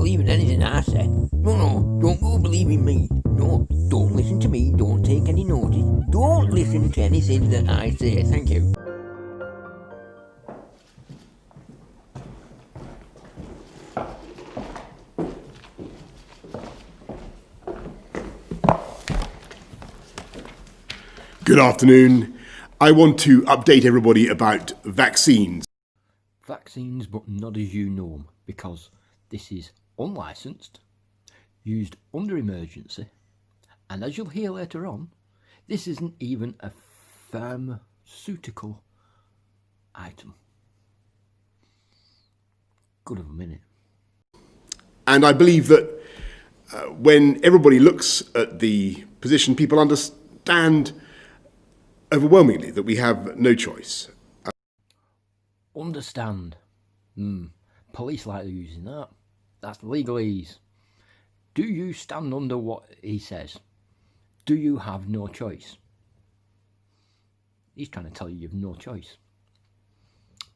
believe in anything I say. No, don't go believing me. No, don't listen to me, don't take any notice. Don't listen to anything that I say. Thank you. Good afternoon. I want to update everybody about vaccines. Vaccines, but not as you know them, because this is unlicensed, used under emergency, and as you'll hear later on, this isn't even a pharmaceutical item. Good of a minute. And I believe that when everybody looks at the position, people understand overwhelmingly that we have no choice. Understand. Police like using that. That's legalese. Do you stand under what he says? Do you have no choice? He's trying to tell you you've no choice.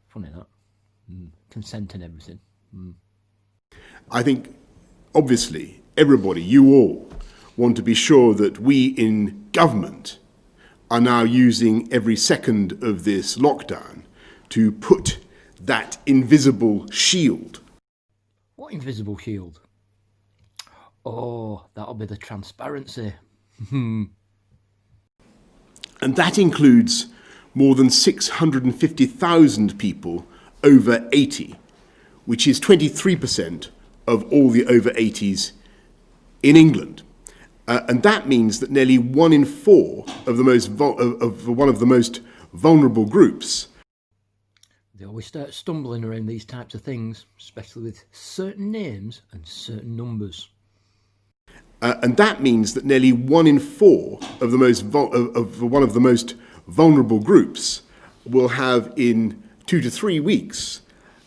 Funny that. Consent and everything. I think, obviously, everybody, you all, want to be sure that we in government are now using every second of this lockdown to put that invisible shield. What invisible shield? Oh, that'll be the transparency. And that includes more than 650,000 people over 80, which is 23% of all the over 80s in England. And that means that nearly 1 in 4 of one of the most vulnerable groups. They always start stumbling around these types of things, especially with certain names and certain numbers. And that means that nearly 1 in 4 of one of the most vulnerable groups will have in 2 to 3 weeks,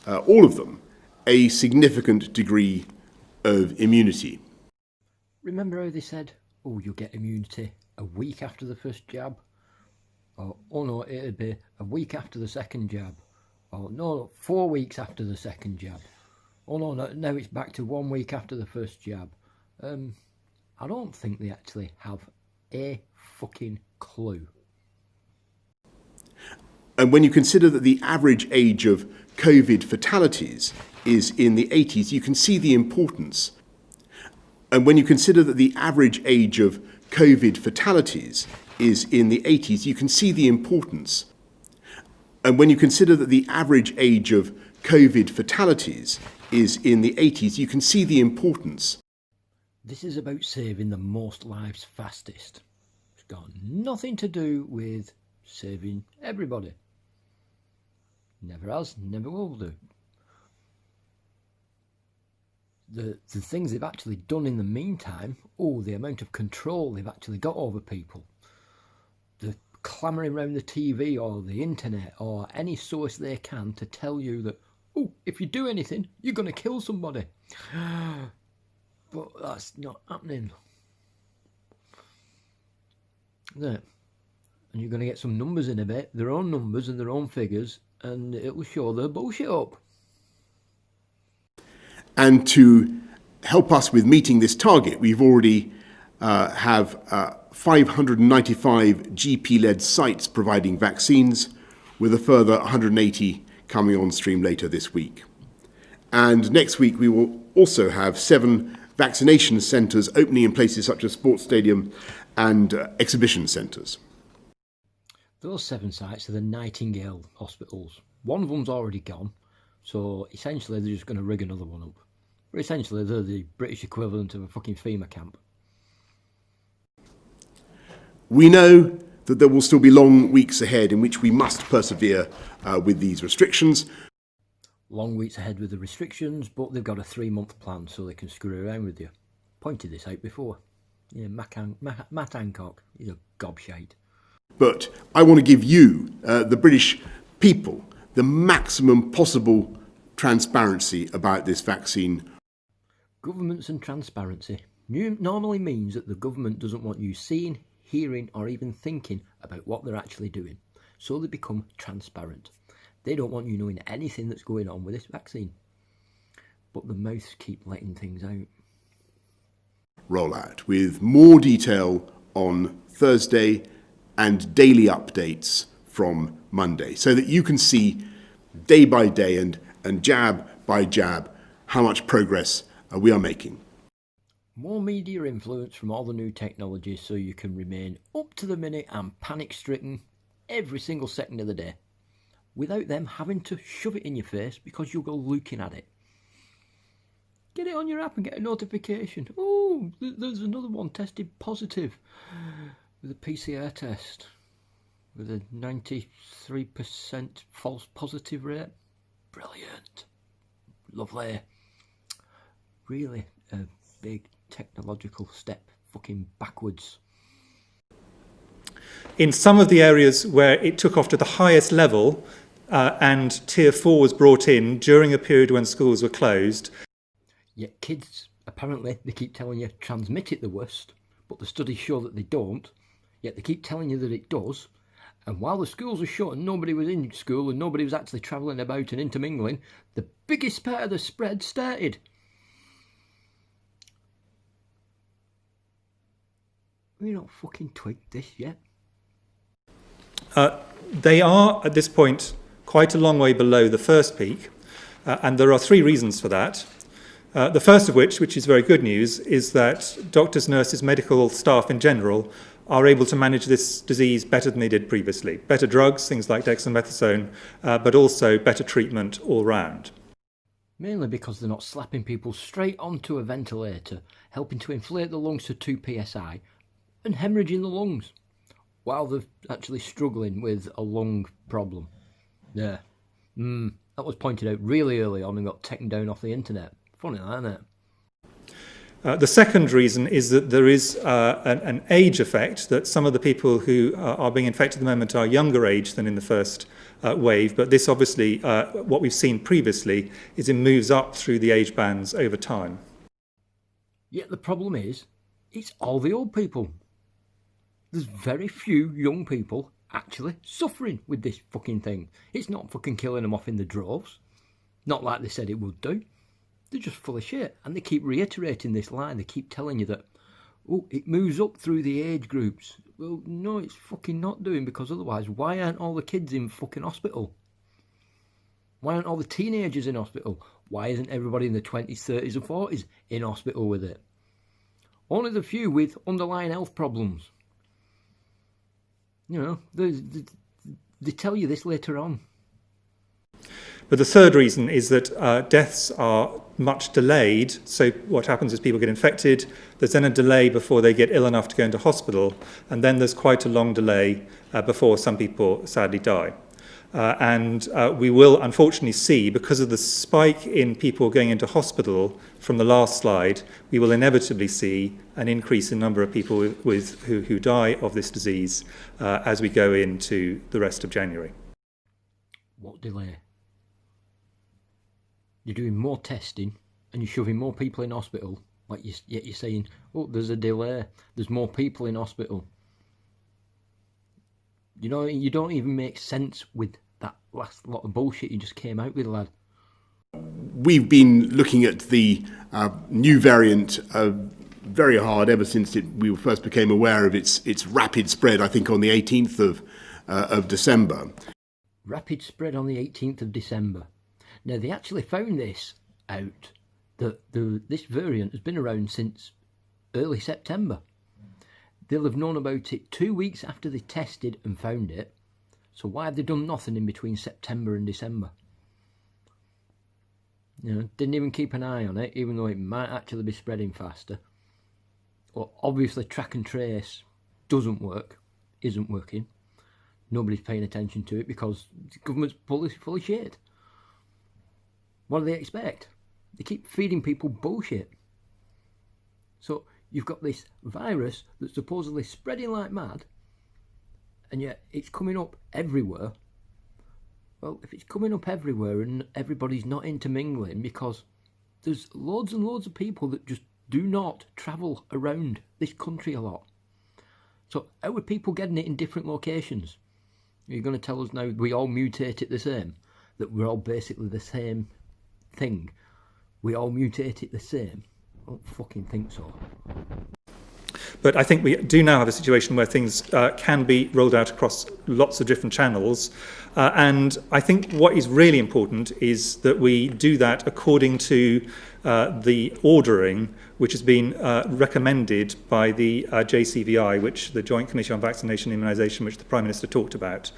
all of them, a significant degree of immunity. Remember how they said, oh, you'll get immunity a week after the first jab? Or, oh no, it'd be a week after the second jab. Or no, 4 weeks after the second jab. Oh no, now it's back to 1 week after the first jab. I don't think they actually have a fucking clue. And when you consider that the average age of COVID fatalities is in the 80s, you can see the importance. And when you consider that the average age of COVID fatalities is in the 80s, you can see the importance. And when you consider that the average age of COVID fatalities is in the 80s, you can see the importance. This is about saving the most lives fastest. It's got nothing to do with saving everybody. Never has, never will do. The things they've actually done in the meantime, the amount of control they've actually got over people. The clamouring around the TV or the internet or any source they can to tell you that, if you do anything, you're going to kill somebody. But that's not happening. Is it? And you're going to get some numbers in a bit, their own numbers and their own figures, and it will show their bullshit up. And to help us with meeting this target, we've already have 595 GP-led sites providing vaccines, with a further 180 coming on stream later this week. And next week we will also have 7 vaccination centres opening in places such as sports stadium and exhibition centres. Those 7 sites are the Nightingale hospitals. One of them's already gone, so essentially they're just going to rig another one up. But essentially they're the British equivalent of a fucking FEMA camp. We know that there will still be long weeks ahead in which we must persevere with these restrictions. Long weeks ahead with the restrictions, but they've got a 3-month plan so they can screw around with you. Pointed this out before. Yeah, Matt Hancock, he's a gobshite. But I want to give you, the British people, the maximum possible transparency about this vaccine. Governments and transparency normally means that the government doesn't want you seeing, hearing or even thinking about what they're actually doing. So they become transparent. They don't want you knowing anything that's going on with this vaccine. but the mouths keep letting things out. Rollout with more detail on Thursday and daily updates from Monday, so that you can see day by day and jab by jab how much progress we are making. More media influence from all the new technologies so you can remain up to the minute and panic-stricken every single second of the day, without them having to shove it in your face because you'll go looking at it. Get it on your app and get a notification. Oh, there's another one tested positive with a PCR test with a 93% false positive rate. Brilliant. Lovely. Really a big technological step fucking backwards. In some of the areas where it took off to the highest level and Tier 4 was brought in during a period when schools were closed. Yet kids, apparently, they keep telling you transmit it the worst, but the studies show that they don't, yet they keep telling you that it does. And while the schools were shut and nobody was in school and nobody was actually travelling about and intermingling, the biggest part of the spread started. We not fucking twigged this yet. They are, at this point, quite a long way below the first peak, and there are three reasons for that. The first of which is very good news, is that doctors, nurses, medical staff in general are able to manage this disease better than they did previously. Better drugs, things like dexamethasone, but also better treatment all round. Mainly because they're not slapping people straight onto a ventilator, helping to inflate the lungs to 2 psi, and hemorrhaging the lungs, while they're actually struggling with a lung problem. Yeah. That was pointed out really early on and got taken down off the internet. Funny that, isn't it? The second reason is that there is an age effect, that some of the people who are being infected at the moment are younger age than in the first wave, but this obviously, what we've seen previously, is it moves up through the age bands over time. Yet the problem is, it's all the old people. There's very few young people actually suffering with this fucking thing. It's not fucking killing them off in the droves. Not like they said it would do. They're just full of shit. And they keep reiterating this line. They keep telling you that, oh, it moves up through the age groups. Well, no, it's fucking not doing, because otherwise, why aren't all the kids in fucking hospital? Why aren't all the teenagers in hospital? Why isn't everybody in the 20s, 30s and 40s in hospital with it? Only the few with underlying health problems. You know, they tell you this later on. But the third reason is that deaths are much delayed. So what happens is people get infected, there's then a delay before they get ill enough to go into hospital, and then there's quite a long delay before some people sadly die. And we will unfortunately see, because of the spike in people going into hospital from the last slide, we will inevitably see an increase in number of people who die of this disease as we go into the rest of January. What delay? You're doing more testing and you're shoving more people in hospital, yet you're saying, oh, there's a delay, there's more people in hospital. You know, you don't even make sense with that last lot of bullshit you just came out with, lad. We've been looking at the new variant very hard ever since we first became aware of its rapid spread, I think on the 18th of December. Rapid spread on the 18th of December. Now, they actually found this out, that this variant has been around since early September. They'll have known about it 2 weeks after they tested and found it. So why have they done nothing in between September and December? You know, didn't even keep an eye on it, even though it might actually be spreading faster. Well, obviously track and trace doesn't work, isn't working. Nobody's paying attention to it because the government's full of shit. What do they expect? They keep feeding people bullshit. So you've got this virus that's supposedly spreading like mad, and yet it's coming up everywhere. Well, if it's coming up everywhere and everybody's not intermingling, because there's loads and loads of people that just do not travel around this country a lot. So how are people getting it in different locations? You're going to tell us now we all mutate it the same? That we're all basically the same thing? we all mutate it the same? I don't fucking think so. But I think we do now have a situation where things can be rolled out across lots of different channels. And I think what is really important is that we do that according to the ordering which has been recommended by the JCVI, which the Joint Committee on Vaccination and Immunisation, which the Prime Minister talked about.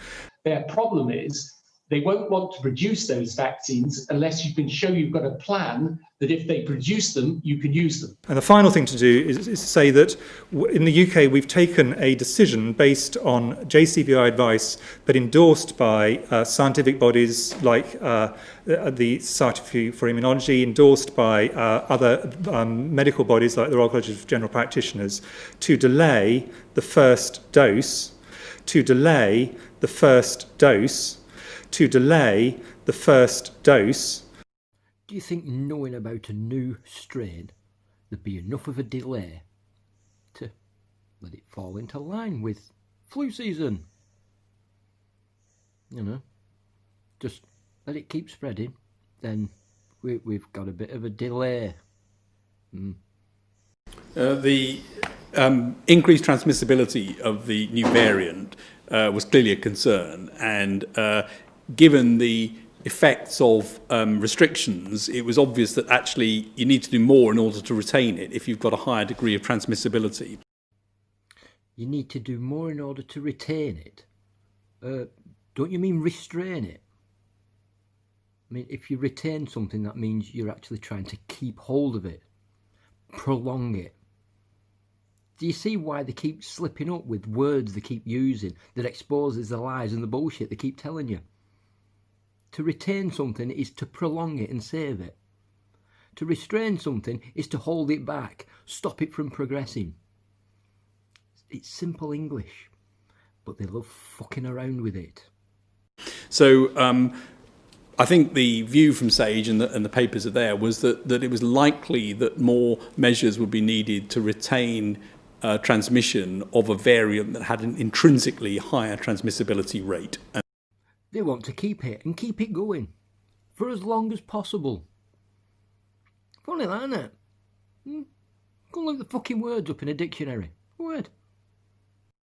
Their problem is they won't want to produce those vaccines unless you can show you've got a plan that if they produce them, you can use them. And the final thing to do is to say that in the UK we've taken a decision based on JCVI advice but endorsed by scientific bodies like the Society for Immunology, endorsed by other medical bodies like the Royal College of General Practitioners, to delay the first dose, to delay the first dose, to delay the first dose. Do you think knowing about a new strain, there'd be enough of a delay to let it fall into line with flu season? You know, just let it keep spreading, then we've got a bit of a delay. The increased transmissibility of the new variant was clearly a concern, and given the effects of restrictions, it was obvious that actually you need to do more in order to retain it if you've got a higher degree of transmissibility. You need to do more in order to retain it. Don't you mean restrain it? I mean, if you retain something, that means you're actually trying to keep hold of it, prolong it. Do you see why they keep slipping up with words they keep using that exposes the lies and the bullshit they keep telling you? To retain something is to prolong it and save it. To restrain something is to hold it back, stop it from progressing. It's simple English, but they love fucking around with it. So I think the view from SAGE and the papers are there was that it was likely that more measures would be needed to retain transmission of a variant that had an intrinsically higher transmissibility rate. They want to keep it and keep it going for as long as possible. Funny that, isn't it? Go look the fucking words up in a dictionary. Word.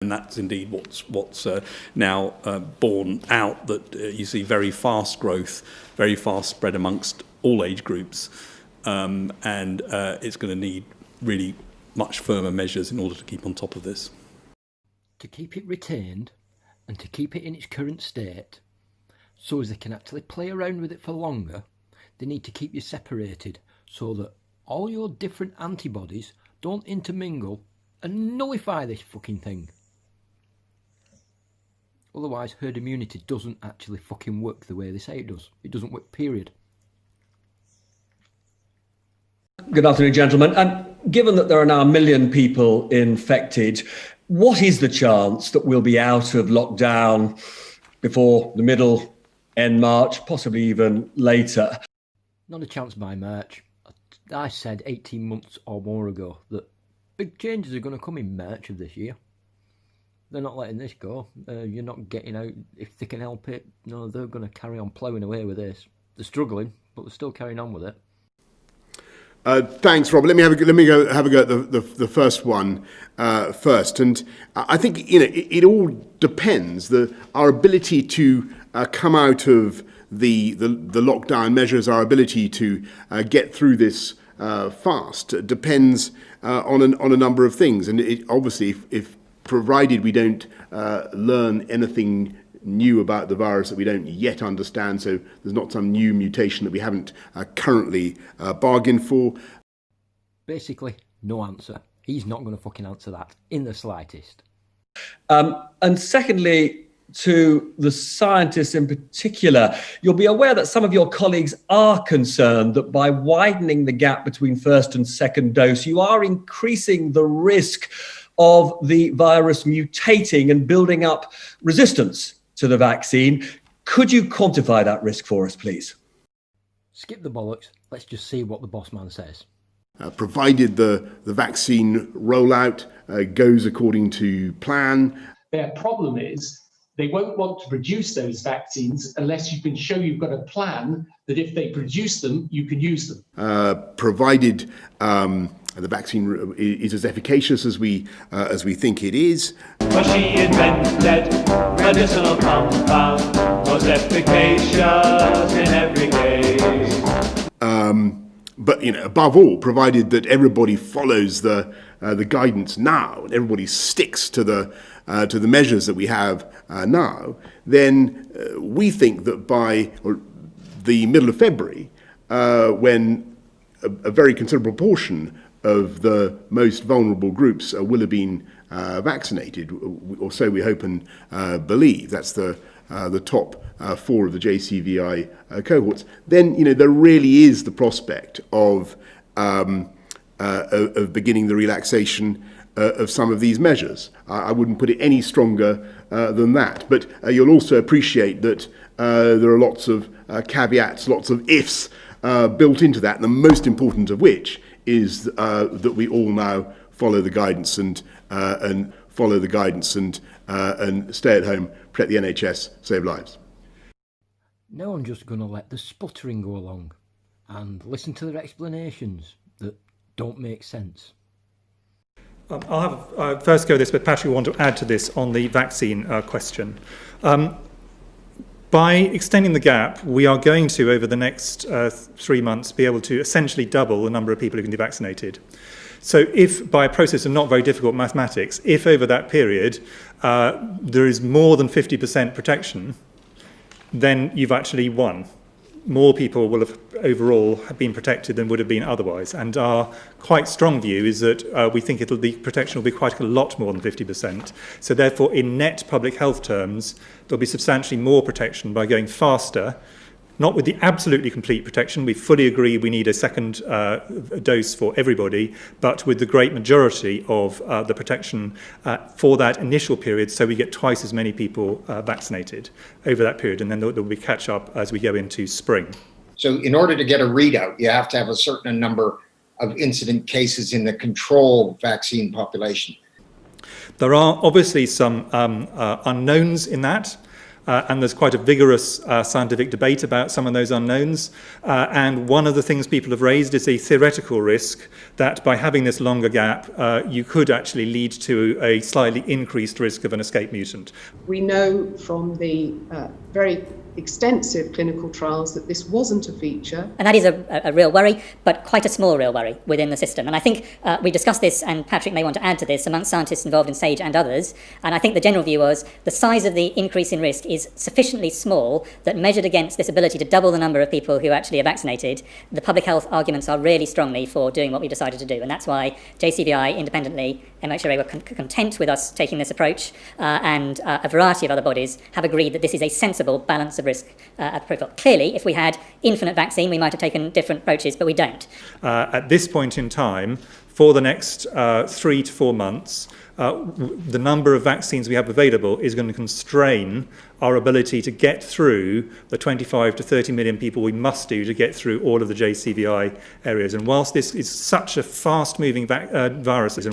And that's indeed what's now borne out, that you see very fast growth, very fast spread amongst all age groups, and it's going to need really much firmer measures in order to keep on top of this. To keep it retained and to keep it in its current state, so as they can actually play around with it for longer, they need to keep you separated so that all your different antibodies don't intermingle and nullify this fucking thing. Otherwise, herd immunity doesn't actually fucking work the way they say it does. It doesn't work, period. Good afternoon, gentlemen. And given that there are now 1 million people infected, what is the chance that we'll be out of lockdown before the middle, end March, possibly even later? Not a chance by March. I said 18 months or more ago that big changes are going to come in March of this year. They're not letting this go. You're not getting out if they can help it. No, they're going to carry on ploughing away with this. They're struggling, but they're still carrying on with it. Thanks, Rob. Let me go have a go at the first one first. And I think it all depends. Our ability to come out of the lockdown measures, our ability to get through this fast depends on a number of things. And it, obviously, if provided we don't learn anything new about the virus that we don't yet understand, so there's not some new mutation that we haven't currently bargained for. Basically, no answer. He's not going to fucking answer that in the slightest. And secondly, to the scientists in particular, you'll be aware that some of your colleagues are concerned that by widening the gap between first and second dose, you are increasing the risk of the virus mutating and building up resistance to the vaccine. Could you quantify that risk for us, please? Skip the bollocks. Let's just see what the boss man says. Provided the vaccine rollout goes according to plan. Their problem is they won't want to produce those vaccines unless you can show you've got a plan that if they produce them, you can use them. Provided the vaccine is as efficacious as we think it is. For she invented medicinal compound, most efficacious in every case. But above all, provided that everybody follows the guidance now, and everybody sticks to the measures that we have now, then we think that by the middle of February, when a very considerable portion of the most vulnerable groups will have been vaccinated, or so we hope and believe. That's the top 4 of the JCVI cohorts. Then there really is the prospect of beginning the relaxation of some of these measures. I wouldn't put it any stronger than that. But you'll also appreciate that there are lots of caveats, lots of ifs built into that, and the most important of which is that we all now follow the guidance and stay at home, protect the NHS, save lives. No, I'm just going to let the sputtering go along and listen to their explanations that don't make sense. I'll first go with this, but Patrick will want to add to this on the vaccine question. By extending the gap, we are going to, over the next 3 months, be able to essentially double the number of people who can be vaccinated. So if, by a process of not very difficult mathematics, if over that period there is more than 50% protection, then you've actually won. More people will have overall have been protected than would have been otherwise. And our quite strong view is that we think the protection will be quite a lot more than 50%. So therefore, in net public health terms, there'll be substantially more protection by going faster, not with the absolutely complete protection. We fully agree we need a second dose for everybody, but with the great majority of the protection for that initial period, so we get twice as many people vaccinated over that period, and then there will be catch up as we go into spring. So in order to get a readout, you have to have a certain number of incident cases in the control vaccine population. There are obviously some unknowns in that. And there's quite a vigorous scientific debate about some of those unknowns. And one of the things people have raised is a theoretical risk that by having this longer gap, you could actually lead to a slightly increased risk of an escape mutant. We know from the very extensive clinical trials that this wasn't a feature. And that is a real worry, but quite a small real worry within the system. And I think we discussed this, and Patrick may want to add to this, amongst scientists involved in SAGE and others. And I think the general view was the size of the increase in risk is sufficiently small that measured against this ability to double the number of people who actually are vaccinated, the public health arguments are really strongly for doing what we decided to do. And that's why JCVI independently, MHRA were content with us taking this approach, and a variety of other bodies have agreed that this is a sensible balance of risk at the profile. Clearly, if we had infinite vaccine, we might have taken different approaches, but we don't. At this point in time, for the next 3 to 4 months, the number of vaccines we have available is going to constrain our ability to get through the 25 to 30 million people we must do to get through all of the JCVI areas. And whilst this is such a fast-moving virus, at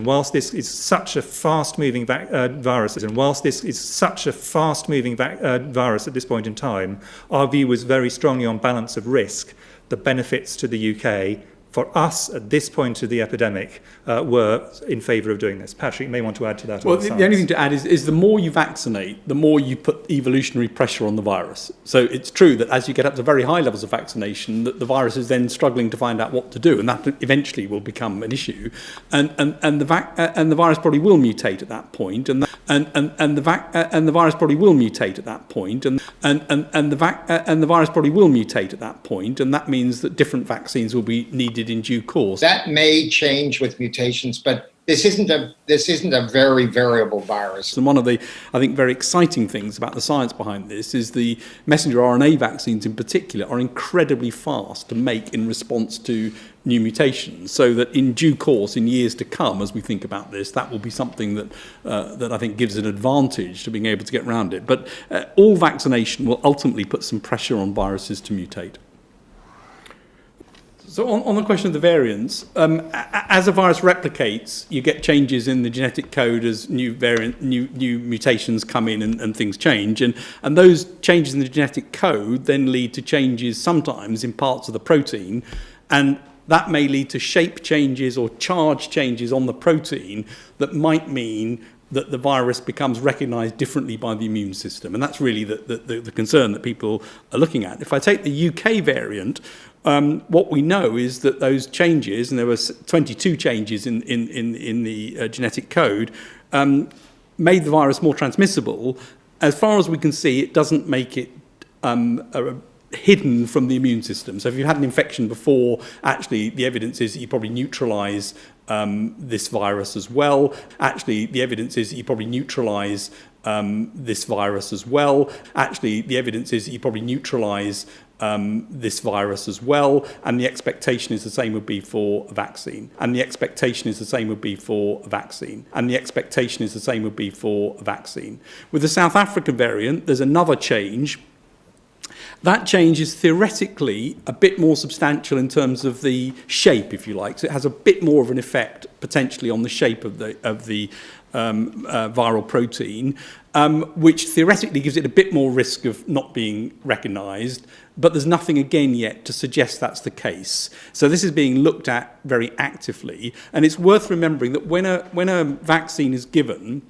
this point in time, our view was very strongly on balance of risk. The benefits to the UK for us at this point of the epidemic were in favour of doing this. Patrick may want to add to that. Well, the only thing to add is the more you vaccinate, the more you put evolutionary pressure on the virus. So it's true that as you get up to very high levels of vaccination, that the virus is then struggling to find out what to do, and that eventually will become an issue. And the virus probably will mutate at that point, and the virus probably will mutate at that point, and the virus probably will mutate at that point, and that means that different vaccines will be needed in due course. That may change with mutations, but this isn't a very variable virus. And one of the, I think, very exciting things about the science behind this is the messenger RNA vaccines in particular are incredibly fast to make in response to new mutations, so that in due course, in years to come, as we think about this, that will be something that I think gives an advantage to being able to get around it. But all vaccination will ultimately put some pressure on viruses to mutate. So on the question of the variants, as a virus replicates, you get changes in the genetic code as new mutations come in and things change. And those changes in the genetic code then lead to changes sometimes in parts of the protein. And that may lead to shape changes or charge changes on the protein that might mean that the virus becomes recognised differently by the immune system. And that's really the concern that people are looking at. If I take the UK variant, what we know is that those changes, and there were 22 changes in the genetic code, made the virus more transmissible. As far as we can see, it doesn't make it hidden from the immune system. So if you had an infection before, actually the evidence is that you probably neutralise this virus as well. Actually, the evidence is that you probably neutralise this virus as well. Actually, the evidence is that you probably neutralise this virus as well, and the expectation is the same would be for a vaccine. And the expectation is the same would be for a vaccine. And the expectation is the same would be for a vaccine. With the South African variant, there's another change. That change is theoretically a bit more substantial in terms of the shape, if you like. So it has a bit more of an effect potentially on the shape of the viral protein, which theoretically gives it a bit more risk of not being recognised. But there's nothing again yet to suggest that's the case. So this is being looked at very actively. And it's worth remembering that when a vaccine is given,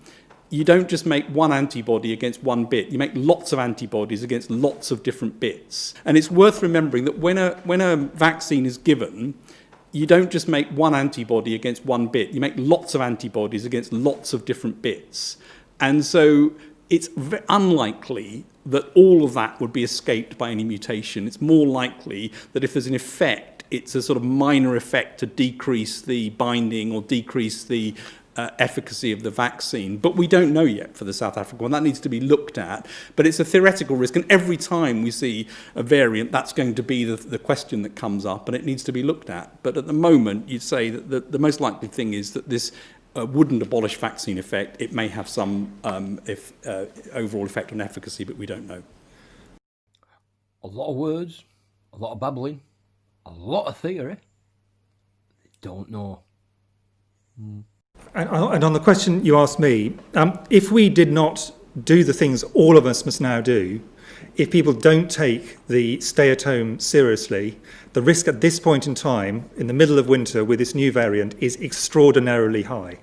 you don't just make one antibody against one bit. You make lots of antibodies against lots of different bits. And it's worth remembering that when a vaccine is given, you don't just make one antibody against one bit. You make lots of antibodies against lots of different bits. And so it's unlikely that all of that would be escaped by any mutation. It's more likely that if there's an effect, it's a sort of minor effect to decrease the binding or decrease the efficacy of the vaccine. But we don't know yet for the South African one. That needs to be looked at. But it's a theoretical risk. And every time we see a variant, that's going to be the question that comes up, and it needs to be looked at. But at the moment, you'd say that the most likely thing is that this wouldn't abolish vaccine effect. It may have some overall effect on efficacy, but we don't know. A lot of words, a lot of babbling, a lot of theory. Don't know. And on the question you asked me, if we did not do the things all of us must now do, if people don't take the stay at home seriously, the risk at this point in time, in the middle of winter with this new variant, is extraordinarily high.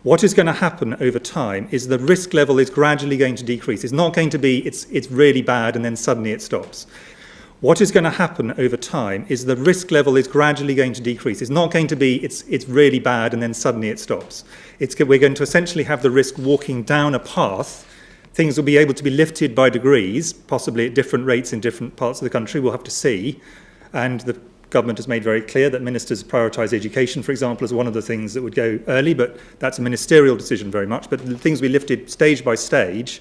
What is going to happen over time is the risk level is gradually going to decrease. It's not going to be it's really bad and then suddenly it stops. What is going to happen over time is the risk level is gradually going to decrease. It's not going to be it's really bad and then suddenly it stops. We're going to essentially have the risk walking down a path. Things will be able to be lifted by degrees, possibly at different rates in different parts of the country. We'll have to see. And the government has made very clear that ministers prioritise education, for example, as one of the things that would go early, but that's a ministerial decision very much. But the things will be lifted stage by stage.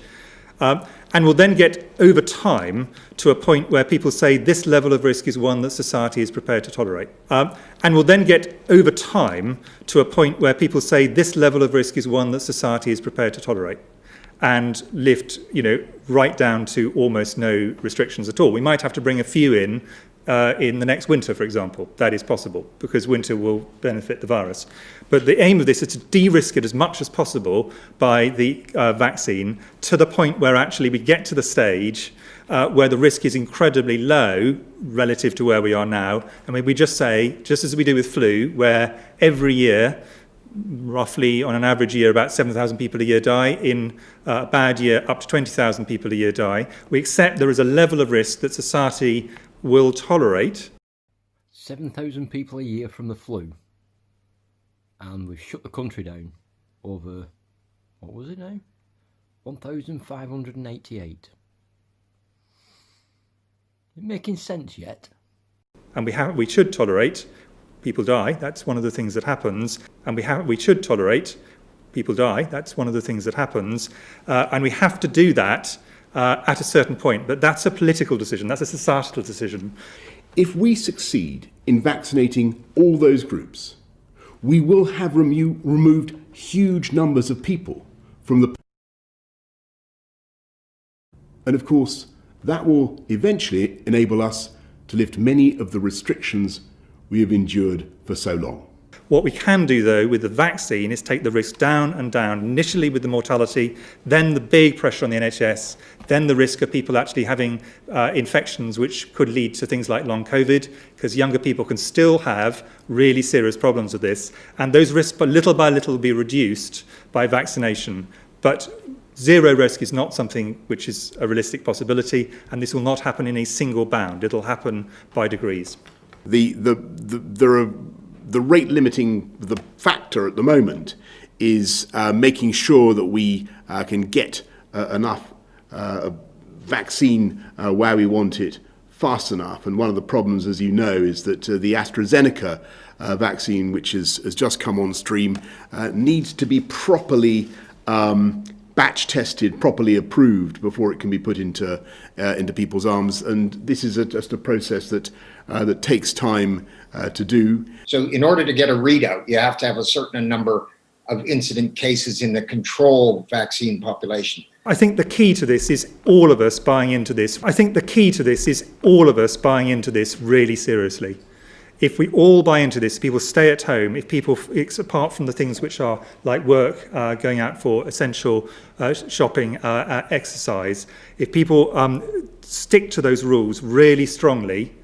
And will then get over time to a point where people say this level of risk is one that society is prepared to tolerate. And will then get over time to a point where people say this level of risk is one that society is prepared to tolerate, and lift, right down to almost no restrictions at all. We might have to bring a few in the next winter, for example. That is possible, because winter will benefit the virus. But the aim of this is to de-risk it as much as possible by the vaccine, to the point where actually we get to the stage where the risk is incredibly low relative to where we are now. And we just say, just as we do with flu, where every year, roughly on an average year, about 7,000 people a year die. In a bad year, up to 20,000 people a year die. We accept there is a level of risk that society will tolerate. 7,000 people a year from the flu. And we've shut the country down over, what was it now? 1,588. Is it making sense yet? And we should tolerate people die. That's one of the things that happens. And we should tolerate people die. That's one of the things that happens. And we have to do that at a certain point. But that's a political decision. That's a societal decision. If we succeed in vaccinating all those groups, we will have removed huge numbers of people from the... And of course, that will eventually enable us to lift many of the restrictions we have endured for so long. What we can do, though, with the vaccine is take the risk down and down, initially with the mortality, then the big pressure on the NHS, then the risk of people actually having infections which could lead to things like long COVID, because younger people can still have really serious problems with this. And those risks, little by little, will be reduced by vaccination. But zero risk is not something which is a realistic possibility, and this will not happen in a single bound. It'll happen by degrees. The rate limiting factor at the moment is making sure that we can get enough vaccine where we want it fast enough. And one of the problems, as you know, is that the AstraZeneca vaccine, which has just come on stream, needs to be properly batch tested, properly approved before it can be put into people's arms. And this is just a process that takes time to do. So in order to get a readout, you have to have a certain number of incident cases in the control vaccine population. I think the key to this is all of us buying into this. I think the key to this is all of us buying into this really seriously. If we all buy into this, people stay at home, if people, apart from the things which are like work, going out for essential shopping, exercise, if people stick to those rules really strongly,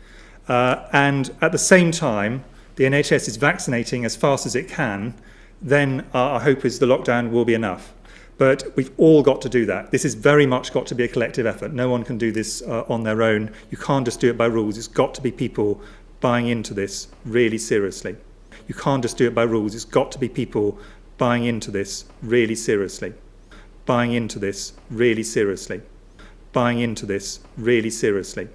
and at the same time, the NHS is vaccinating as fast as it can, then our hope is the lockdown will be enough. But we've all got to do that. This has very much got to be a collective effort. No one can do this on their own. You can't just do it by rules. It's got to be people buying into this really seriously. You can't just do it by rules. It's got to be people buying into this really seriously. Buying into this really seriously. Buying into this really seriously.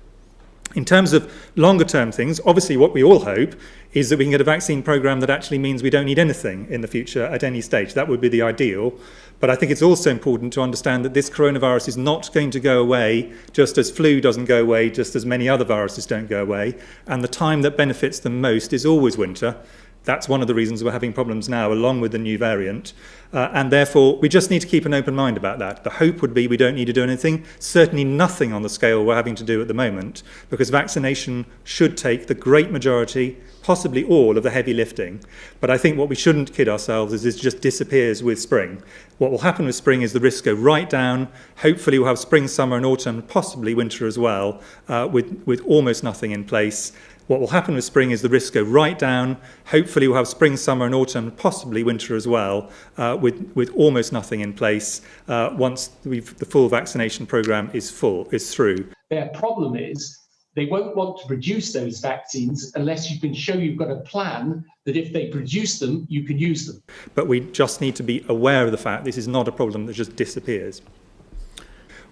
In terms of longer term things, obviously what we all hope is that we can get a vaccine program that actually means we don't need anything in the future at any stage. That would be the ideal. But I think it's also important to understand that this coronavirus is not going to go away just as flu doesn't go away, just as many other viruses don't go away. And the time that benefits them most is always winter. That's one of the reasons we're having problems now, along with the new variant. And therefore, we just need to keep an open mind about that. The hope would be we don't need to do anything, certainly nothing on the scale we're having to do at the moment, because vaccination should take the great majority, possibly all, of the heavy lifting. But I think what we shouldn't kid ourselves is this just disappears with spring. What will happen with spring is the risks go right down. Hopefully we'll have spring, summer and autumn, possibly winter as well, with almost nothing in place. What will happen with spring is the risks go right down. Hopefully we'll have spring, summer and autumn, possibly winter as well, with almost nothing in place once the full vaccination programme is through. Their problem is they won't want to produce those vaccines unless you can show you've got a plan that if they produce them, you can use them. But we just need to be aware of the fact this is not a problem that just disappears.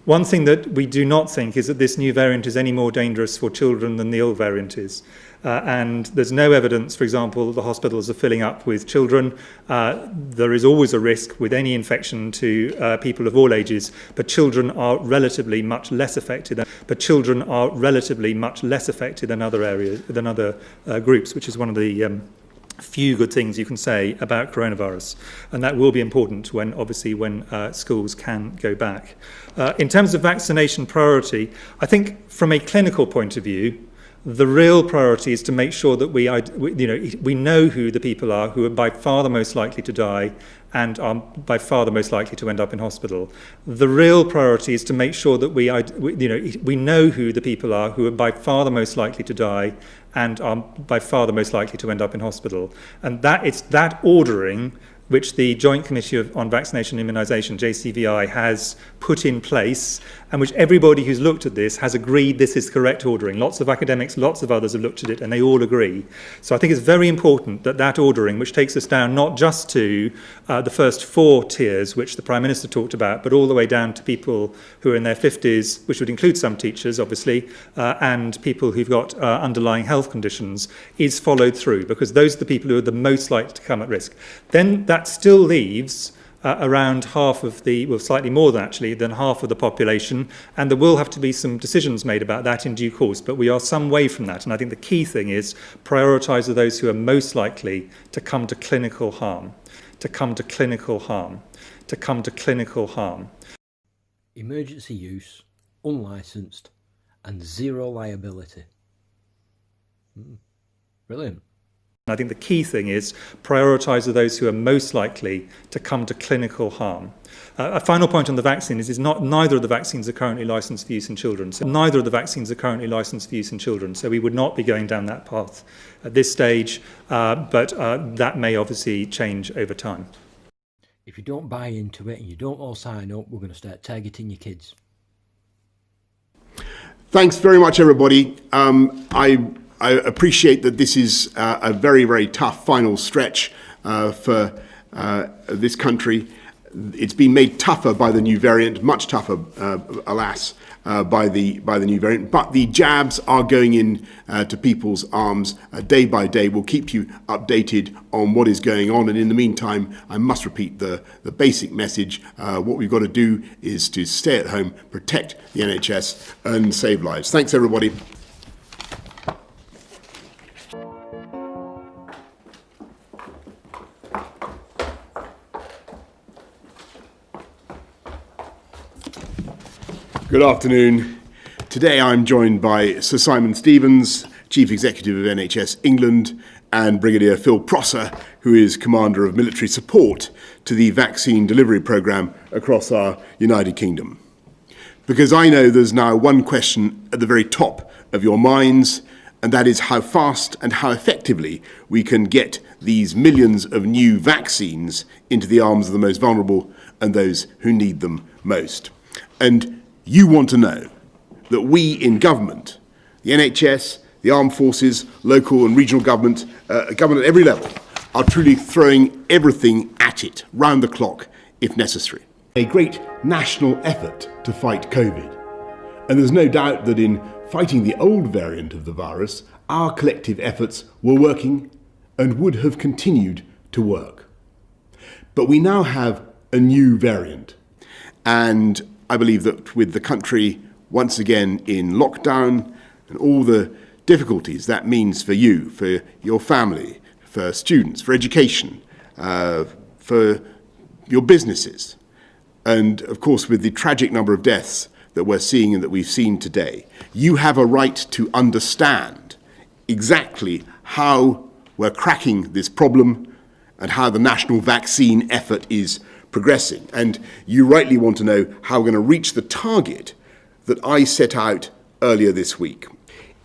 One thing that we do not think is that this new variant is any more dangerous for children than the old variant is. And there's no evidence, for example, that the hospitals are filling up with children. There is always a risk with any infection to people of all ages, but children are relatively much less affected. Than other areas, than other groups, which is one of the few good things you can say about coronavirus, and that will be important when schools can go back. In terms of vaccination priority, I think from a clinical point of view, the real priority is to make sure that we know who the people are who are by far the most likely to die and are by far the most likely to end up in hospital. The real priority is to make sure that we know who the people are who are by far the most likely to die and are by far the most likely to end up in hospital. And that it's that ordering which the Joint Committee on Vaccination and Immunisation, JCVI, has put in place, and which everybody who's looked at this has agreed this is correct ordering. Lots of academics, lots of others have looked at it, and they all agree. So I think it's very important that that ordering, which takes us down not just to the first 4 tiers, which the Prime Minister talked about, but all the way down to people who are in their 50s, which would include some teachers, obviously, and people who've got underlying health conditions, is followed through, because those are the people who are the most likely to come at risk. Then that still leaves around half of slightly more than half of the population, and there will have to be some decisions made about that in due course, but we are some way from that, and I think the key thing is prioritise those who are most likely to come to clinical harm, Emergency use, unlicensed, and zero liability. Brilliant. I think the key thing is prioritise those who are most likely to come to clinical harm. A final point on the vaccine is neither of the vaccines are currently licensed for use in children. So neither of the vaccines are currently licensed for use in children. So we would not be going down that path at this stage, but that may obviously change over time. If you don't buy into it and you don't all sign up, we're going to start targeting your kids. Thanks very much, everybody. I appreciate that this is a very, very tough final stretch for this country. It's been made tougher by the new variant, much tougher, alas, by the new variant. But the jabs are going in to people's arms day by day. We'll keep you updated on what is going on. And in the meantime, I must repeat the basic message. What we've got to do is to stay at home, protect the NHS and save lives. Thanks, everybody. Good afternoon. Today I'm joined by Sir Simon Stevens, Chief Executive of NHS England, and Brigadier Phil Prosser, who is Commander of Military Support to the vaccine delivery programme across our United Kingdom. Because I know there's now one question at the very top of your minds, and that is how fast and how effectively we can get these millions of new vaccines into the arms of the most vulnerable and those who need them most. And you want to know that we in government, the NHS, the armed forces, local and regional government, government at every level, are truly throwing everything at it, round the clock, if necessary. A great national effort to fight COVID. And there's no doubt that in fighting the old variant of the virus, our collective efforts were working and would have continued to work. But we now have a new variant. And I believe that with the country once again in lockdown and all the difficulties that means for you, for your family, for students, for education, for your businesses, and of course with the tragic number of deaths that we're seeing and that we've seen today, you have a right to understand exactly how we're cracking this problem and how the national vaccine effort is progressing. And you rightly want to know how we're going to reach the target that I set out earlier this week.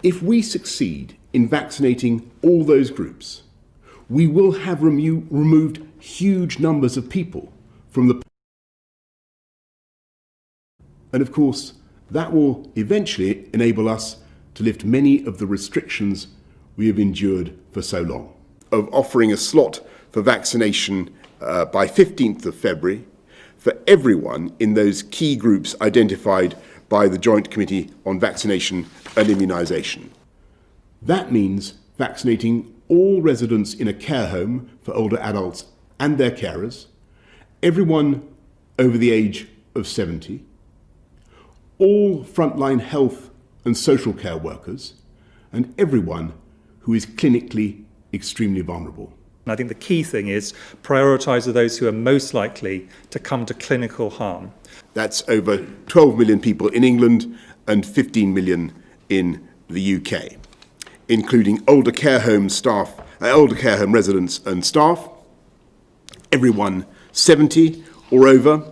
If we succeed in vaccinating all those groups, we will have removed huge numbers of people from the... And of course, that will eventually enable us to lift many of the restrictions we have endured for so long. Of offering a slot for vaccination by 15th of February for everyone in those key groups identified by the Joint Committee on Vaccination and Immunisation. That means vaccinating all residents in a care home for older adults and their carers, everyone over the age of 70, all frontline health and social care workers, and everyone who is clinically extremely vulnerable. And I think the key thing is prioritise those who are most likely to come to clinical harm. That's over 12 million people in England and 15 million in the UK, including older care home staff, older care home residents and staff, everyone 70 or over,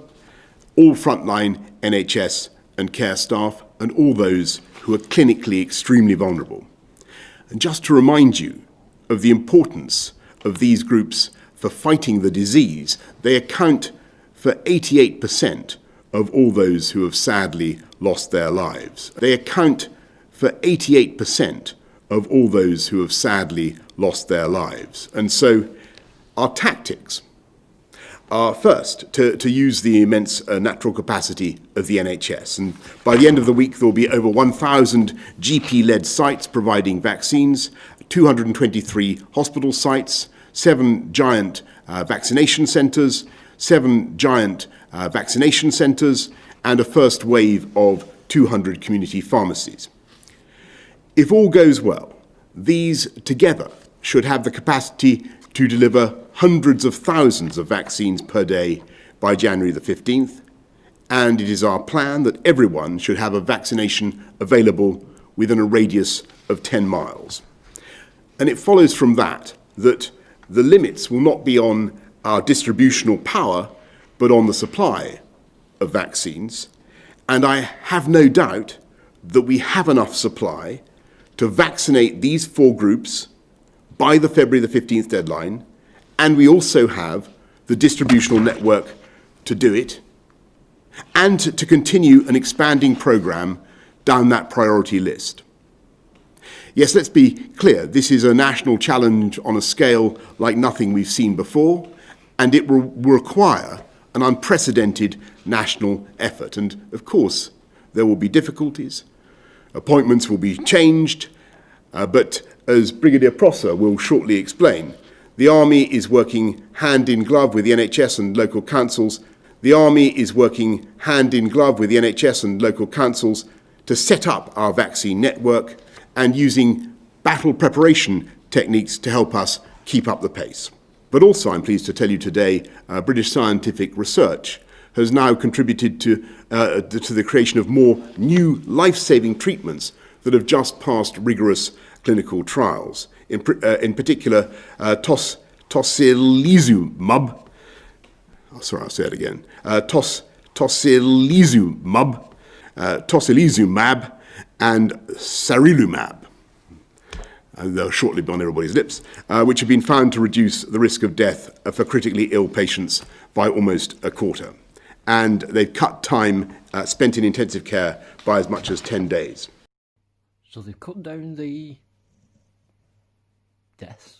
all frontline NHS and care staff, and all those who are clinically extremely vulnerable. And just to remind you of the importance of these groups for fighting the disease, they account for 88% of all those who have sadly lost their lives. They account for 88% of all those who have sadly lost their lives. And so our tactics are first to use the immense natural capacity of the NHS. And by the end of the week, there will be over 1,000 GP-led sites providing vaccines, 223 hospital sites, 7 giant vaccination centres, 7 giant vaccination centres, and a first wave of 200 community pharmacies. If all goes well, these together should have the capacity to deliver hundreds of thousands of vaccines per day by January the 15th, and it is our plan that everyone should have a vaccination available within a radius of 10 miles. And it follows from that that the limits will not be on our distributional power, but on the supply of vaccines. And I have no doubt that we have enough supply to vaccinate these 4 groups by the February the 15th deadline, and we also have the distributional network to do it, and to continue an expanding programme down that priority list. Yes, let's be clear, this is a national challenge on a scale like nothing we've seen before, and it will require an unprecedented national effort. And of course, there will be difficulties, appointments will be changed, but as Brigadier Prosser will shortly explain, the Army is working hand in glove with the NHS and local councils. The Army is working hand in glove with the NHS and local councils to set up our vaccine network and using battle preparation techniques to help us keep up the pace. But also, I'm pleased to tell you today, British scientific research has now contributed to the creation of more new life-saving treatments that have just passed rigorous clinical trials. In particular, tocilizumab. Sorry, I'll say it again. Tocilizumab and sarilumab. They'll shortly be on everybody's lips, which have been found to reduce the risk of death for critically ill patients by almost a quarter. And they've cut time spent in intensive care by as much as 10 days. So they've cut down the deaths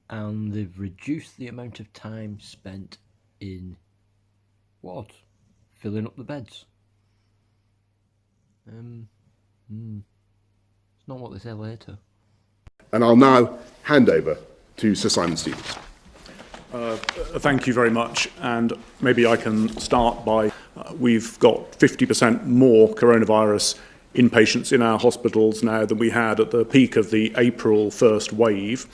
and they've reduced the amount of time spent in what? Filling up the beds. It's not what they say later. And I'll now hand over to Sir Simon Stevens. Thank you very much. And maybe I can start by, we've got 50% more coronavirus inpatients in our hospitals now than we had at the peak of the April 1st wave.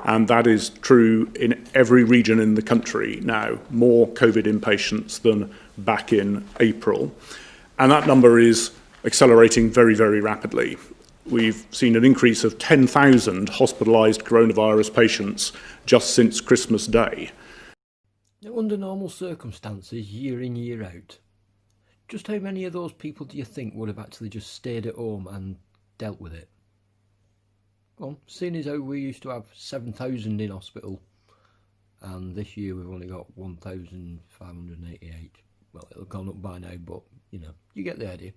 And that is true in every region in the country now, more COVID inpatients than back in April. And that number is accelerating very, very rapidly. We've seen an increase of 10,000 hospitalised coronavirus patients just since Christmas Day. Now, under normal circumstances, year in, year out, just how many of those people do you think would have actually just stayed at home and dealt with it? Well, seeing as how we used to have 7,000 in hospital, and this year we've only got 1,588. Well, it'll have gone up by now, but, you know, you get the idea.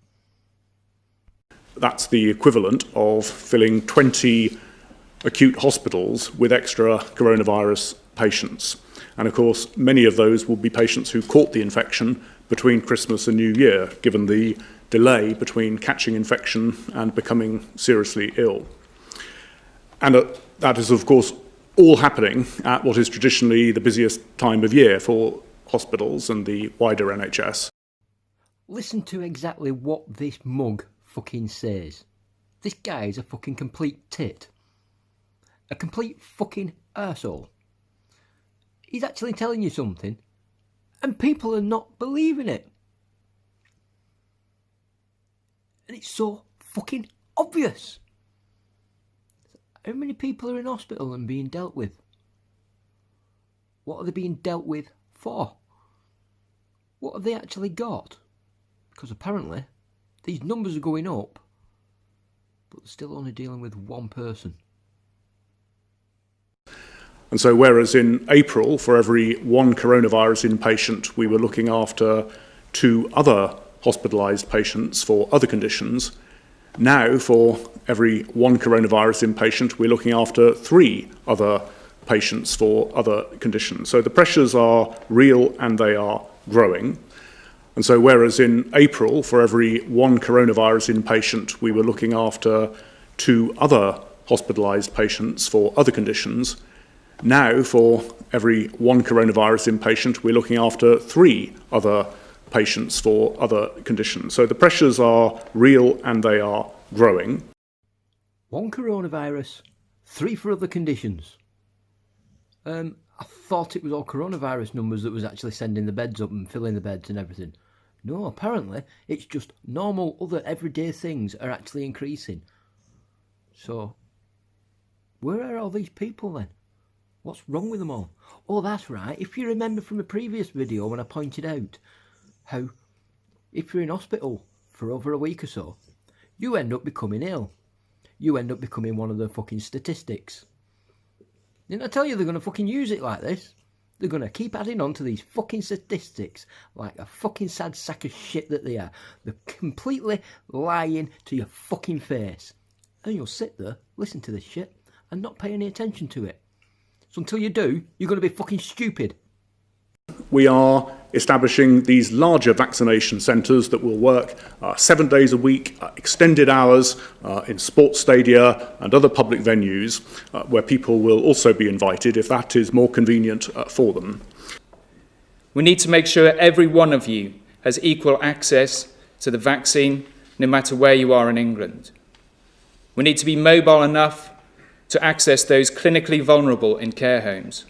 That's the equivalent of filling 20 acute hospitals with extra coronavirus patients. And of course, many of those will be patients who caught the infection between Christmas and New Year, given the delay between catching infection and becoming seriously ill. And that is, of course, all happening at what is traditionally the busiest time of year for hospitals and the wider NHS. Listen to exactly what this mug fucking says. This guy is a fucking complete tit. A complete fucking arsehole. He's actually telling you something, and people are not believing it. And it's so fucking obvious. How many people are in hospital and being dealt with? What are they being dealt with for? What have they actually got? Because apparently these numbers are going up, but they're still only dealing with one person. And so whereas in April, for every one coronavirus inpatient, we were looking after 2 other hospitalised patients for other conditions, now for every one coronavirus inpatient, we're looking after 3 other patients for other conditions. So the pressures are real and they are growing. And so whereas in April, for every one coronavirus inpatient, we were looking after 2 other hospitalised patients for other conditions, now for every one coronavirus inpatient, we're looking after 3 other patients for other conditions. So the pressures are real and they are growing. One coronavirus, 3 for other conditions. I thought it was all coronavirus numbers that was actually sending the beds up and filling the beds and everything. No, apparently it's just normal other everyday things are actually increasing. So, where are all these people then? What's wrong with them all? Oh, that's right. If you remember from a previous video when I pointed out how if you're in hospital for over a week or so, you end up becoming ill. You end up becoming one of the fucking statistics. Didn't I tell you they're going to fucking use it like this? They're going to keep adding on to these fucking statistics like a fucking sad sack of shit that they are. They're completely lying to your fucking face. And you'll sit there, listen to this shit, and not pay any attention to it. So until you do, you're going to be fucking stupid. We are establishing these larger vaccination centres that will work 7 days a week, extended hours in sports stadia and other public venues where people will also be invited if that is more convenient for them. We need to make sure every one of you has equal access to the vaccine, no matter where you are in England. We need to be mobile enough to access those clinically vulnerable in care homes.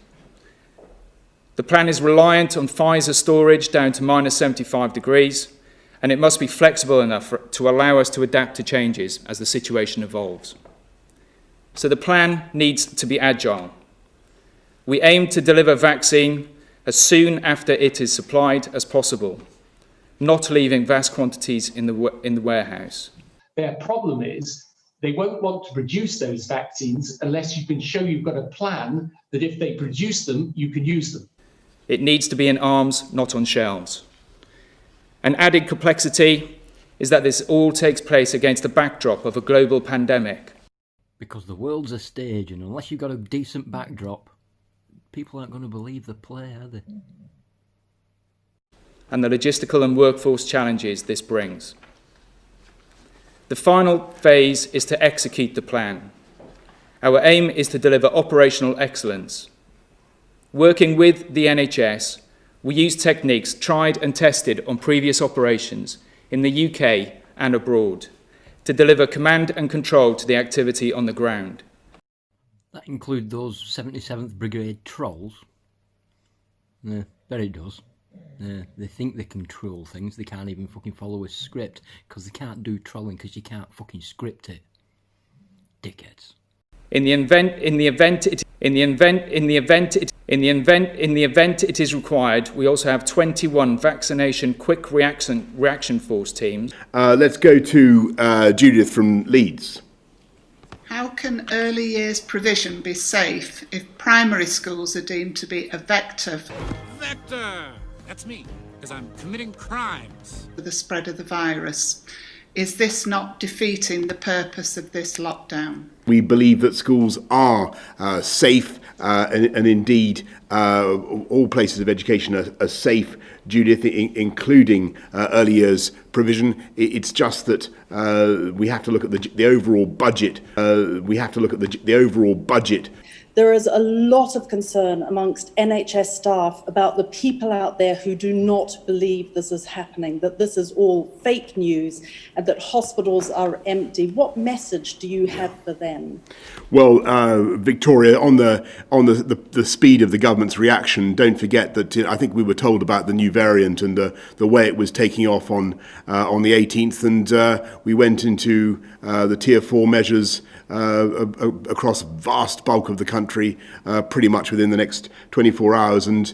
The plan is reliant on Pfizer storage down to minus 75 degrees, and it must be flexible enough to allow us to adapt to changes as the situation evolves. So the plan needs to be agile. We aim to deliver vaccine as soon after it is supplied as possible, not leaving vast quantities in the warehouse. Their problem is they won't want to produce those vaccines unless you can show you've got a plan that if they produce them, you can use them. It needs to be in arms, not on shelves. An added complexity is that this all takes place against the backdrop of a global pandemic. Because the world's a stage, and unless you've got a decent backdrop, people aren't going to believe the play, are they? And the logistical and workforce challenges this brings. The final phase is to execute the plan. Our aim is to deliver operational excellence. Working with the NHS, we use techniques tried and tested on previous operations in the UK and abroad to deliver command and control to the activity on the ground. That include those 77th Brigade trolls? Yeah, bet it does. They think they can troll things, they can't even fucking follow a script because they can't do trolling because you can't fucking script it. Dickheads. In the event it is required, we also have 21 vaccination quick reaction force teams. Let's go to Judith from Leeds. How can early years provision be safe if primary schools are deemed to be a vector? Vector! That's me, because I'm committing crimes. For the spread of the virus. Is this not defeating the purpose of this lockdown? We believe that schools are safe and indeed all places of education are safe, Judith, including early years provision. It's just that we have to look at the overall budget. There is a lot of concern amongst NHS staff about the people out there who do not believe this is happening, that this is all fake news and that hospitals are empty. What message do you have for them? Well, Victoria, on the speed of the government's reaction, don't forget that I think we were told about the new variant and the way it was taking off on the 18th, and we went into the Tier 4 measures across a vast bulk of the country pretty much within the next 24 hours. And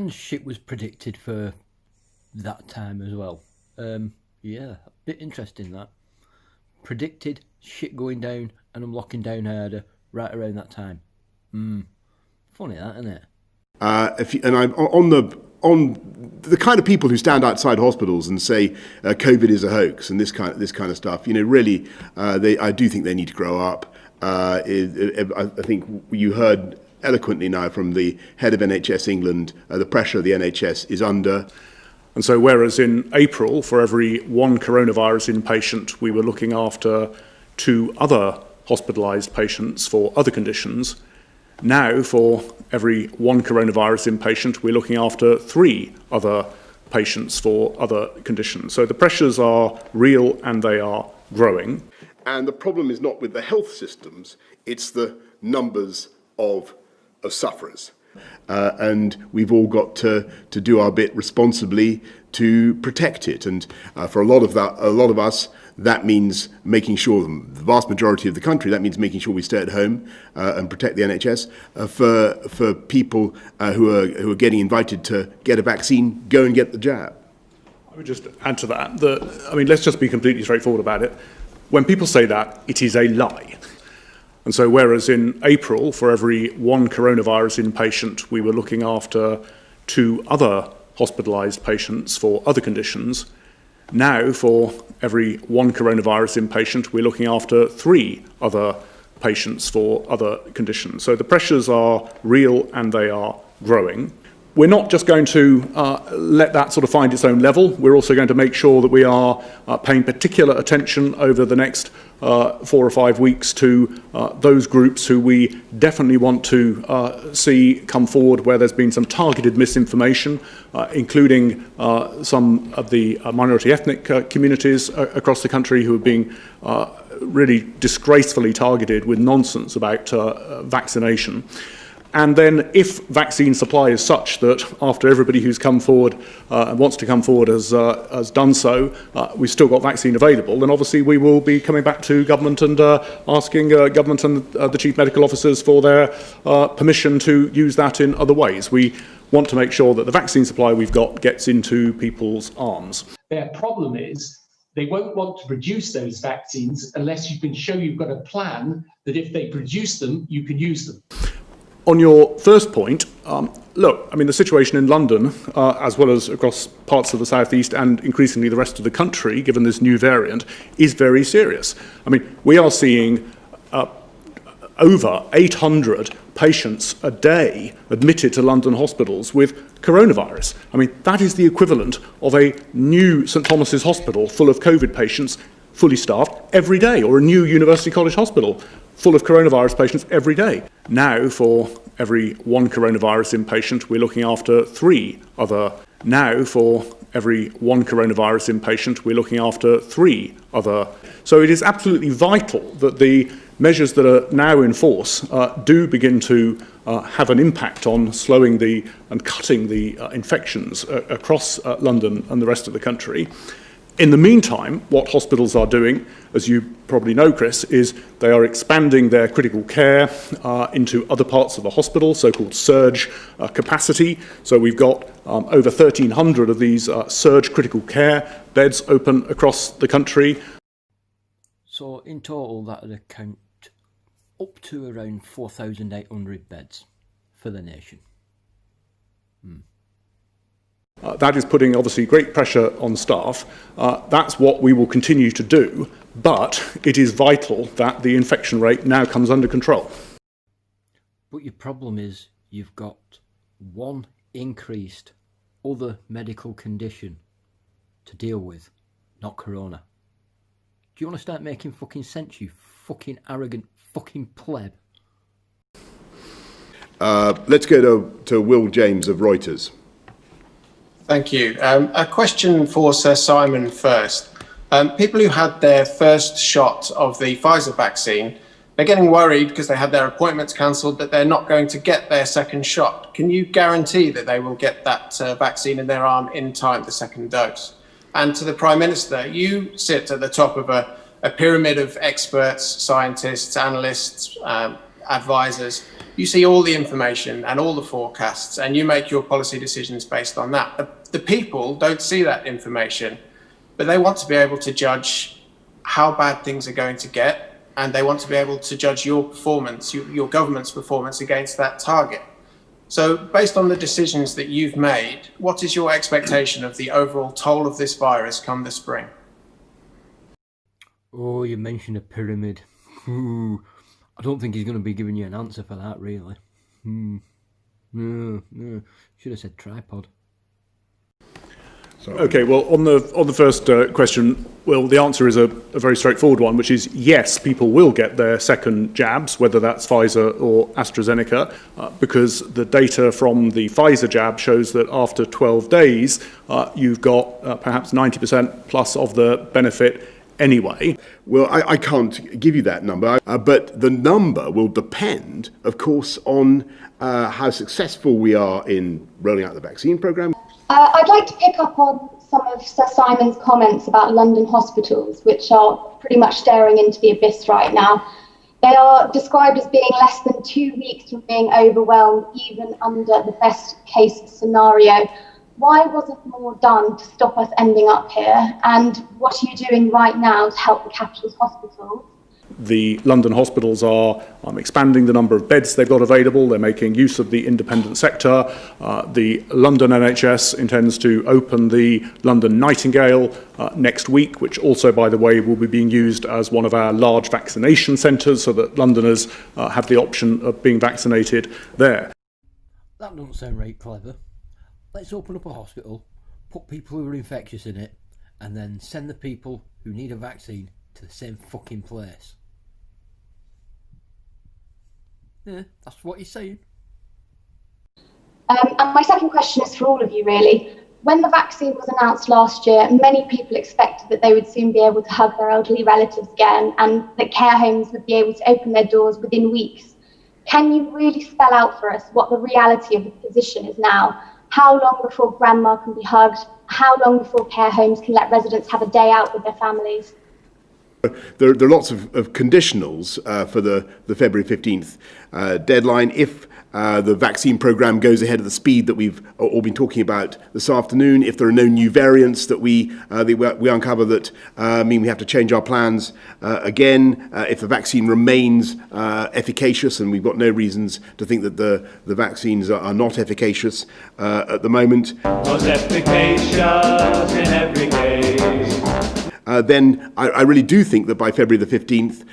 shit was predicted for that time as well. Yeah, a bit interesting that. Predicted shit going down and I'm locking down harder right around that time. Funny that, isn't it? On the kind of people who stand outside hospitals and say COVID is a hoax and this kind of stuff, really, I do think they need to grow up. I think you heard eloquently now from the head of NHS England the pressure the NHS is under. And so whereas in April, for every one coronavirus inpatient, we were looking after 2 other hospitalised patients for other conditions, now for every one coronavirus inpatient, we're looking after 3 other patients for other conditions. So the pressures are real and they are growing. And the problem is not with the health systems, it's the numbers of sufferers. And we've all got to do our bit responsibly to protect it. And for a lot of us, that means making sure, the vast majority of the country, that means making sure we stay at home and protect the NHS. For people who are getting invited to get a vaccine, go and get the jab. I would just add to that, let's just be completely straightforward about it. When people say that, it is a lie. And so whereas in April, for every one coronavirus inpatient, we were looking after 2 other hospitalised patients for other conditions, now for every one coronavirus inpatient, we're looking after 3 other patients for other conditions. So the pressures are real and they are growing. We're not just going to let that sort of find its own level. We're also going to make sure that we are paying particular attention over the next 4 or 5 weeks to those groups who we definitely want to see come forward where there's been some targeted misinformation, including some of the minority ethnic communities across the country who are being really disgracefully targeted with nonsense about vaccination. And then if vaccine supply is such that after everybody who's come forward and wants to come forward has done so, we've still got vaccine available, then obviously we will be coming back to government and asking government and the chief medical officers for their permission to use that in other ways. We want to make sure that the vaccine supply we've got gets into people's arms. Their problem is they won't want to produce those vaccines unless you can show you've got a plan that if they produce them, you can use them. On your first point, look, the situation in London, as well as across parts of the southeast and increasingly the rest of the country, given this new variant, is very serious. We are seeing over 800 patients a day admitted to London hospitals with coronavirus. That is the equivalent of a new St Thomas's hospital full of COVID patients, fully staffed, every day, or a new University College hospital full of coronavirus patients every day. Now, for every one coronavirus inpatient, we're looking after 3 other. Now, for every one coronavirus inpatient, we're looking after 3 other. So it is absolutely vital that the measures that are now in force do begin to have an impact on slowing and cutting the infections across London and the rest of the country. In the meantime, what hospitals are doing, as you probably know, Chris, is they are expanding their critical care into other parts of the hospital, so-called surge capacity. So we've got over 1,300 of these surge critical care beds open across the country. So in total, that would account up to around 4,800 beds for the nation. That is putting obviously great pressure on staff. That's what we will continue to do, but it is vital that the infection rate now comes under control. But your problem is you've got one increased other medical condition to deal with, not corona. Do you want to start making fucking sense, you fucking arrogant fucking pleb? Let's go to Will James of Reuters. Thank you. A question for Sir Simon first. People who had their first shot of the Pfizer vaccine, they're getting worried because they had their appointments cancelled that they're not going to get their second shot. Can you guarantee that they will get that vaccine in their arm in time, the second dose? And to the Prime Minister, you sit at the top of a pyramid of experts, scientists, analysts, advisors. You see all the information and all the forecasts, and you make your policy decisions based on that. The people don't see that information, but they want to be able to judge how bad things are going to get, and they want to be able to judge your performance, your government's performance against that target. So based on the decisions that you've made, what is your expectation of the overall toll of this virus come the spring? Oh, you mentioned a pyramid. I don't think he's going to be giving you an answer for that, really. No. Should have said tripod. Okay, well, on the first question, well, the answer is a very straightforward one, which is yes, people will get their second jabs, whether that's Pfizer or AstraZeneca, because the data from the Pfizer jab shows that after 12 days, you've got perhaps 90% plus of the benefit anyway. Well, I can't give you that number, but the number will depend, of course, on how successful we are in rolling out the vaccine program. I'd like to pick up on some of Sir Simon's comments about London hospitals, which are pretty much staring into the abyss right now. They are described as being less than 2 weeks from being overwhelmed, even under the best case scenario. Why wasn't more done to stop us ending up here? And what are you doing right now to help the capital's hospitals? The London hospitals are expanding the number of beds they've got available. They're making use of the independent sector. The London NHS intends to open the London Nightingale next week, which also, by the way, will be being used as one of our large vaccination centres so that Londoners have the option of being vaccinated there. That doesn't sound right clever. Let's open up a hospital, put people who are infectious in it, and then send the people who need a vaccine to the same fucking place. Yeah, that's what he's saying. And my second question is for all of you, really. When the vaccine was announced last year, many people expected that they would soon be able to hug their elderly relatives again and that care homes would be able to open their doors within weeks. Can you really spell out for us what the reality of the position is now? How long before grandma can be hugged? How long before care homes can let residents have a day out with their families? There are lots of conditionals for the February 15th deadline. If the vaccine programme goes ahead at the speed that we've all been talking about this afternoon, if there are no new variants that we uncover that mean we have to change our plans again, if the vaccine remains efficacious, and we've got no reasons to think that the vaccines are not efficacious at the moment. Was efficacious in every case. Then I really do think that by February the 15th,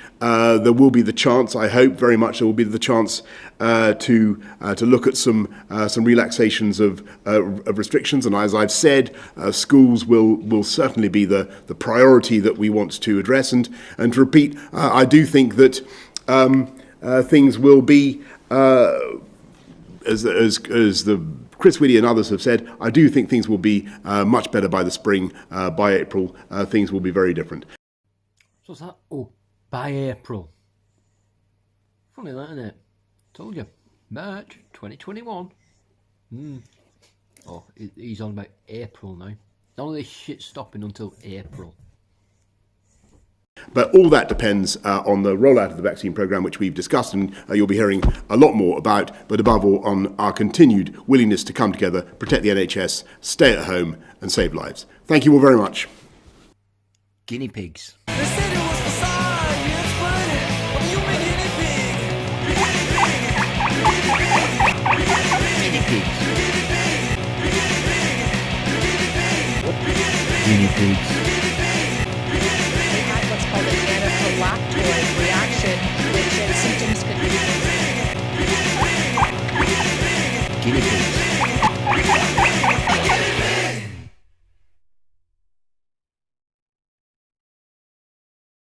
there will be the chance, I hope very much there will be the chance to look at some relaxations of restrictions. And as I've said, schools will certainly be the priority that we want to address. And to repeat, I do think that things will be, as the Chris Whitty and others have said, I do think things will be much better by the spring. By April, things will be very different. So what's that? Oh, by April. Funny that, isn't it? Told you. March 2021. Oh, he's on about April now. None of this shit's stopping until April. But all that depends on the rollout of the vaccine programme, which we've discussed, and you'll be hearing a lot more about, but above all, on our continued willingness to come together, protect the NHS, stay at home, and save lives. Thank you all very much. Guinea pigs. Guinea pigs. Called an anaphylactoid reaction, which symptoms could be Guinea pigs.